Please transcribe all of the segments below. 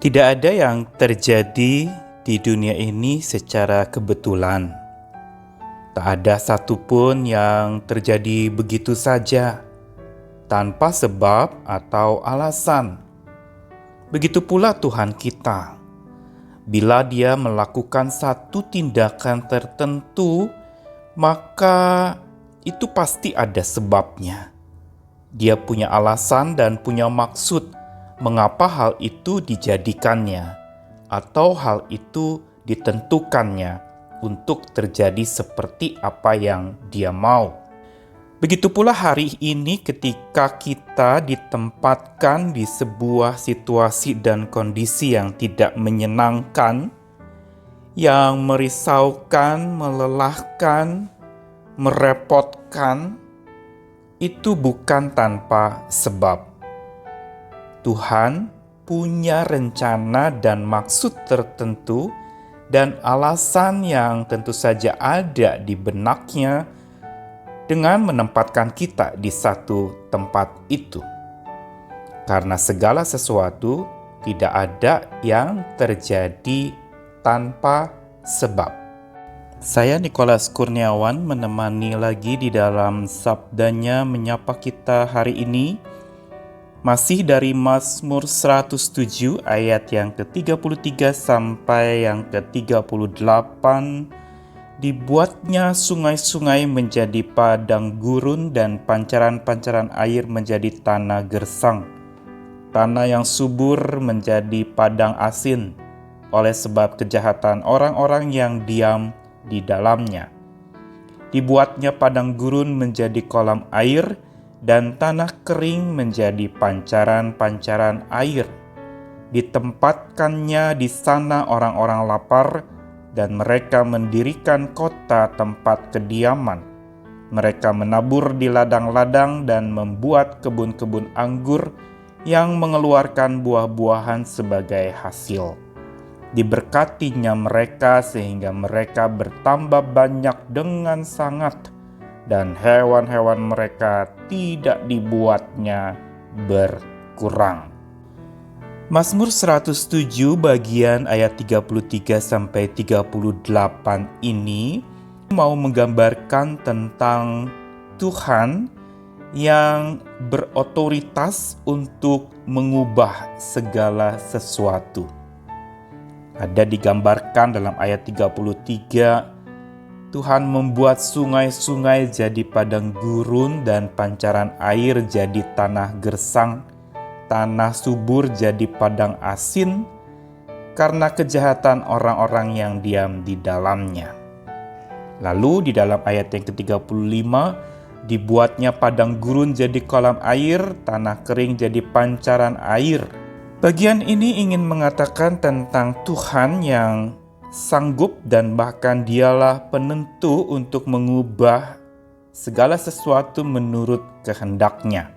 Tidak ada yang terjadi di dunia ini secara kebetulan. Tak ada satupun yang terjadi begitu saja, tanpa sebab atau alasan. Begitu pula Tuhan kita. Bila Dia melakukan satu tindakan tertentu, maka itu pasti ada sebabnya. Dia punya alasan dan punya maksud mengapa hal itu dijadikannya, atau hal itu ditentukannya untuk terjadi seperti apa yang Dia mau. Begitu pula hari ini ketika kita ditempatkan di sebuah situasi dan kondisi yang tidak menyenangkan, yang merisaukan, melelahkan, merepotkan, itu bukan tanpa sebab. Tuhan punya rencana dan maksud tertentu dan alasan yang tentu saja ada di benaknya dengan menempatkan kita di satu tempat itu. Karena segala sesuatu tidak ada yang terjadi tanpa sebab. Saya Nikolas Kurniawan menemani lagi di dalam sabdanya menyapa kita hari ini. Masih dari Mazmur 107 ayat yang ke-33 sampai yang ke-38. Dibuatnya sungai-sungai menjadi padang gurun dan pancaran-pancaran air menjadi tanah gersang. Tanah yang subur menjadi padang asin oleh sebab kejahatan orang-orang yang diam di dalamnya. Dibuatnya padang gurun menjadi kolam air dan tanah kering menjadi pancaran-pancaran air. Ditempatkannya di sana orang-orang lapar, dan mereka mendirikan kota tempat kediaman. Mereka menabur di ladang-ladang dan membuat kebun-kebun anggur yang mengeluarkan buah-buahan sebagai hasil. Diberkatinya mereka sehingga mereka bertambah banyak dengan sangat, dan hewan-hewan mereka tidak dibuatnya berkurang. Mazmur 107 bagian ayat 33 sampai 38 ini mau menggambarkan tentang Tuhan yang berotoritas untuk mengubah segala sesuatu. Ada digambarkan dalam ayat 33, Tuhan membuat sungai-sungai jadi padang gurun dan pancaran air jadi tanah gersang. Tanah subur jadi padang asin karena kejahatan orang-orang yang diam di dalamnya. Lalu di dalam ayat yang ke-35, dibuatnya padang gurun jadi kolam air, tanah kering jadi pancaran air. Bagian ini ingin mengatakan tentang Tuhan yang sanggup dan bahkan Dialah penentu untuk mengubah segala sesuatu menurut kehendaknya.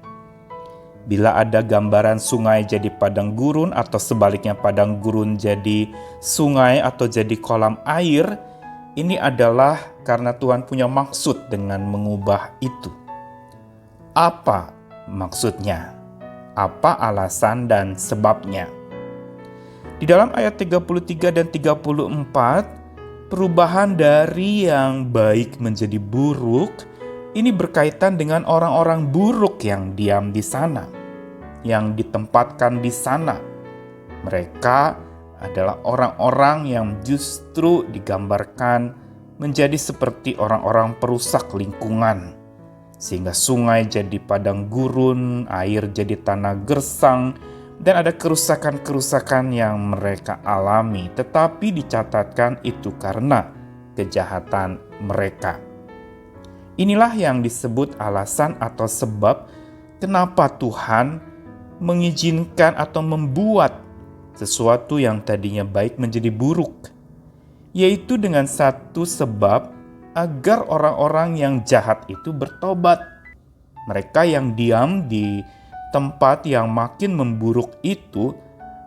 Bila ada gambaran sungai jadi padang gurun atau sebaliknya padang gurun jadi sungai atau jadi kolam air, ini adalah karena Tuhan punya maksud dengan mengubah itu. Apa maksudnya? Apa alasan dan sebabnya? Di dalam ayat 33 dan 34, perubahan dari yang baik menjadi buruk ini berkaitan dengan orang-orang buruk yang diam di sana, yang ditempatkan di sana. Mereka adalah orang-orang yang justru digambarkan menjadi seperti orang-orang perusak lingkungan. Sehingga sungai jadi padang gurun, air jadi tanah gersang, dan ada kerusakan-kerusakan yang mereka alami. Tetapi dicatatkan itu karena kejahatan mereka. Inilah yang disebut alasan atau sebab kenapa Tuhan mengizinkan atau membuat sesuatu yang tadinya baik menjadi buruk. Yaitu dengan satu sebab agar orang-orang yang jahat itu bertobat. Mereka yang diam di tempat yang makin memburuk itu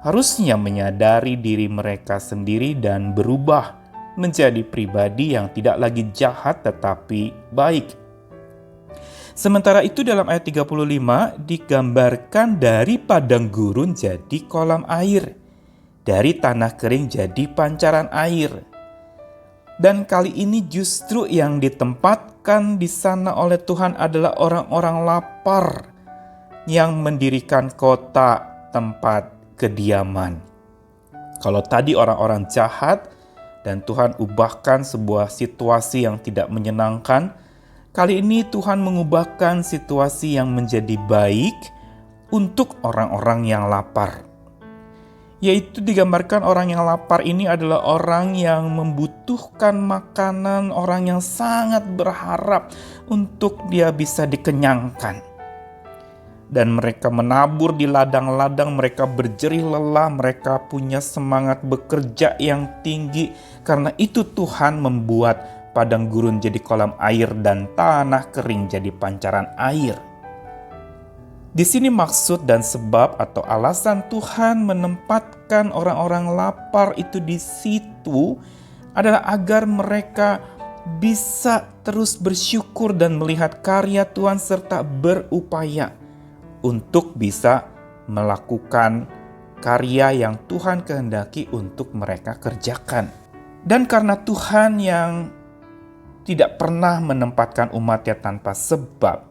harusnya menyadari diri mereka sendiri dan berubah menjadi pribadi yang tidak lagi jahat tetapi baik. Sementara itu dalam ayat 35 digambarkan dari padang gurun jadi kolam air. dari tanah kering jadi pancaran air. Dan kali ini justru yang ditempatkan di sana oleh Tuhan adalah orang-orang lapar yang mendirikan kota tempat kediaman. Kalau tadi orang-orang jahat dan Tuhan ubahkan sebuah situasi yang tidak menyenangkan, kali ini Tuhan mengubahkan situasi yang menjadi baik untuk orang-orang yang lapar. Yaitu digambarkan orang yang lapar ini adalah orang yang membutuhkan makanan, orang yang sangat berharap untuk dia bisa dikenyangkan. Dan mereka menabur di ladang-ladang, mereka berjerih lelah, mereka punya semangat bekerja yang tinggi. Karena itu Tuhan membuat padang gurun jadi kolam air dan tanah kering jadi pancaran air. Di sini maksud dan sebab atau alasan Tuhan menempatkan orang-orang lapar itu di situ adalah agar mereka bisa terus bersyukur dan melihat karya Tuhan serta berupaya untuk bisa melakukan karya yang Tuhan kehendaki untuk mereka kerjakan. Dan karena Tuhan yang tidak pernah menempatkan umatnya tanpa sebab,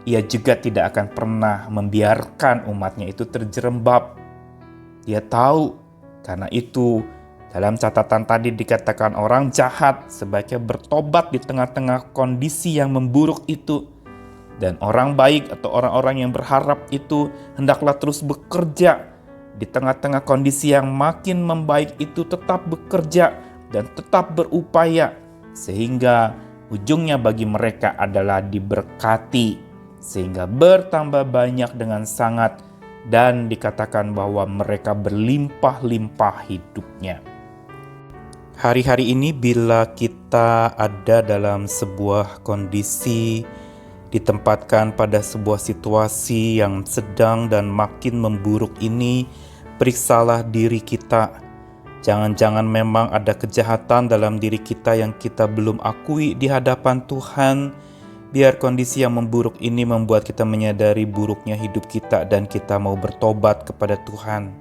Ia juga tidak akan pernah membiarkan umatnya itu terjerembab. Dia tahu, karena itu dalam catatan tadi dikatakan orang jahat sebaiknya bertobat di tengah-tengah kondisi yang memburuk itu. Dan orang baik atau orang-orang yang berharap itu hendaklah terus bekerja di tengah-tengah kondisi yang makin membaik itu, tetap bekerja dan tetap berupaya sehingga ujungnya bagi mereka adalah diberkati sehingga bertambah banyak dengan sangat dan dikatakan bahwa mereka berlimpah-limpah hidupnya. Hari-hari ini bila kita ada dalam sebuah kondisi, ditempatkan pada sebuah situasi yang sedang dan makin memburuk ini, periksalah diri kita. Jangan-jangan memang ada kejahatan dalam diri kita yang kita belum akui di hadapan Tuhan. Biar kondisi yang memburuk ini membuat kita menyadari buruknya hidup kita dan kita mau bertobat kepada Tuhan.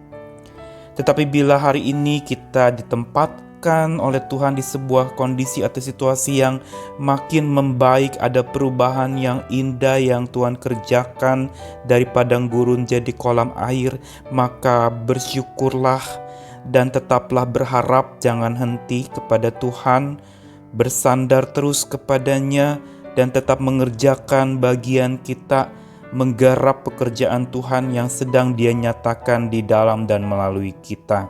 Tetapi bila hari ini kita ditempatkan oleh Tuhan di sebuah kondisi atau situasi yang makin membaik, ada perubahan yang indah yang Tuhan kerjakan dari padang gurun jadi kolam air, maka bersyukurlah dan tetaplah berharap, jangan henti kepada Tuhan, bersandar terus kepadanya dan tetap mengerjakan bagian kita, menggarap pekerjaan Tuhan yang sedang Dia nyatakan di dalam dan melalui kita.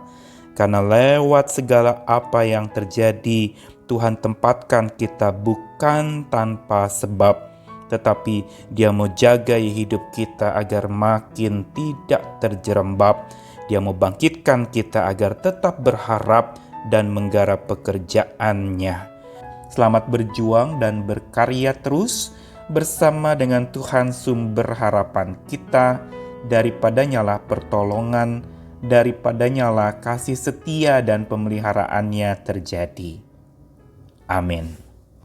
Karena lewat segala apa yang terjadi, Tuhan tempatkan kita bukan tanpa sebab, tetapi Dia mau jaga hidup kita agar makin tidak terjerembab. Dia mau bangkitkan kita agar tetap berharap dan menggarap pekerjaannya. Selamat berjuang dan berkarya terus bersama dengan Tuhan sumber harapan kita. Daripadanya lah pertolongan, daripadanya lah kasih setia dan pemeliharaannya terjadi. Amin.